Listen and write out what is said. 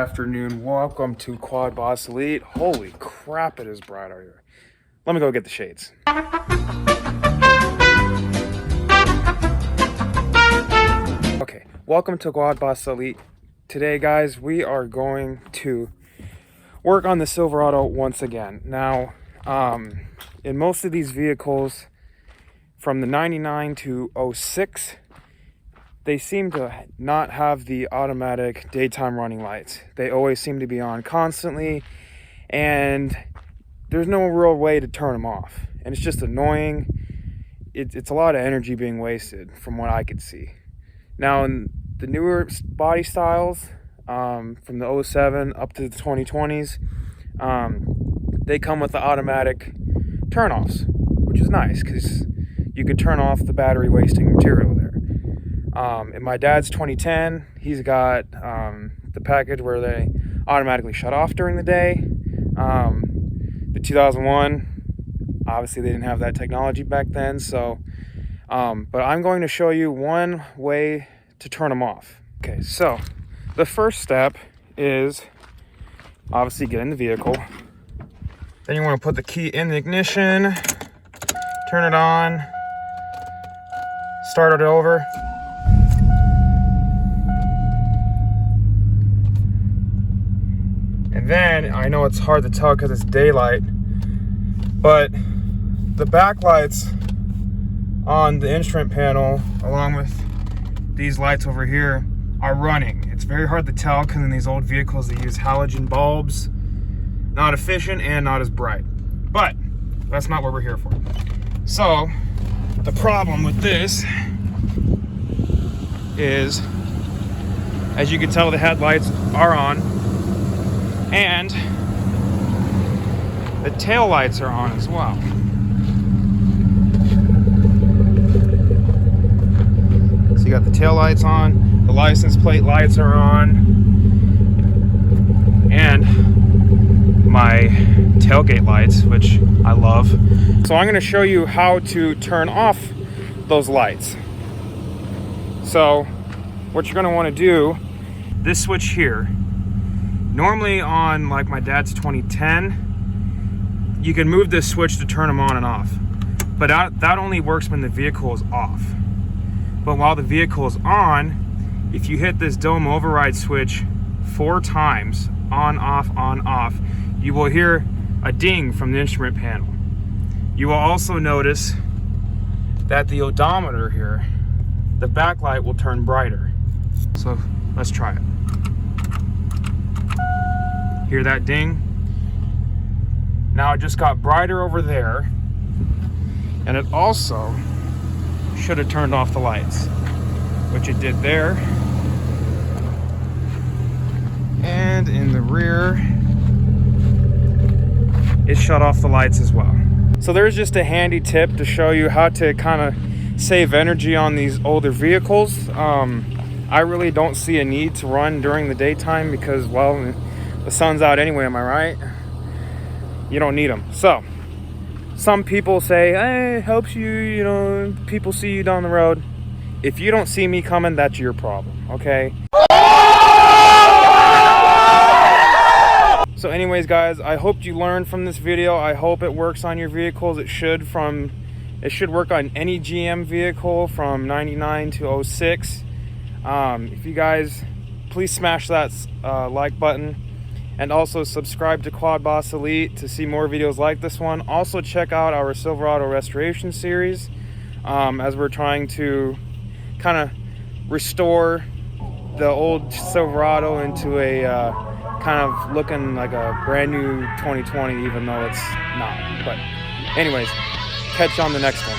afternoon. Welcome to Quad Boss Elite. Holy crap, it is bright out here. Let me go get the shades. Okay, welcome to Quad Boss Elite. Today, guys, we are going to work on the Silverado once again. Now, in most of these vehicles, from the 99 to 06, they seem to not have the automatic daytime running lights. They always seem to be on constantly, and there's no real way to turn them off. And it's just annoying. It's a lot of energy being wasted from what I could see. Now, in the newer body styles, from the 07 up to the 2020s, they come with the automatic turn-offs, which is nice because you could turn off the battery wasting material there. In my dad's 2010, he's got the package where they automatically shut off during the day. The 2001, obviously they didn't have that technology back then, so but I'm going to show you one way to turn them off. Okay, so the first step is obviously get in the vehicle. Then you want to put the key in the ignition, turn it on, start it over. And then, I know it's hard to tell because it's daylight, but the backlights on the instrument panel, along with these lights over here, are running. It's very hard to tell because in these old vehicles they use halogen bulbs. Not efficient and not as bright. But that's not what we're here for. So, the problem with this is, as you can tell, the headlights are on. And the tail lights are on as well. So you got the tail lights on, the license plate lights are on, and my tailgate lights, which I love. So I'm going to show you how to turn off those lights. So what you're going to want to do, this switch here, normally on like my dad's 2010, you can move this switch to turn them on and off. But that only works when the vehicle is off. But while the vehicle is on, if you hit this dome override switch 4 times, on, off, you will hear a ding from the instrument panel. You will also notice that the odometer here, the backlight will turn brighter. So let's try it. Hear that ding? Now it just got brighter over there, and it also should have turned off the lights, which it did there. And in the rear, it shut off the lights as well. So there's just a handy tip to show you how to kind of save energy on these older vehicles. I really don't see a need to run during the daytime because, well, the sun's out anyway, am I right? You don't need them. So, some people say, hey, it helps you, you know, people see you down the road. If you don't see me coming, that's your problem, okay? So anyways, guys, I hope you learned from this video. I hope it works on your vehicles. It should work on any GM vehicle from 99 to 06. If you guys, please smash that like button. And also subscribe to Quad Boss Elite to see more videos like this one. Also check out our Silverado Restoration series, as we're trying to kind of restore the old Silverado into a kind of looking like a brand new 2020, even though it's not. But anyways, catch you on the next one.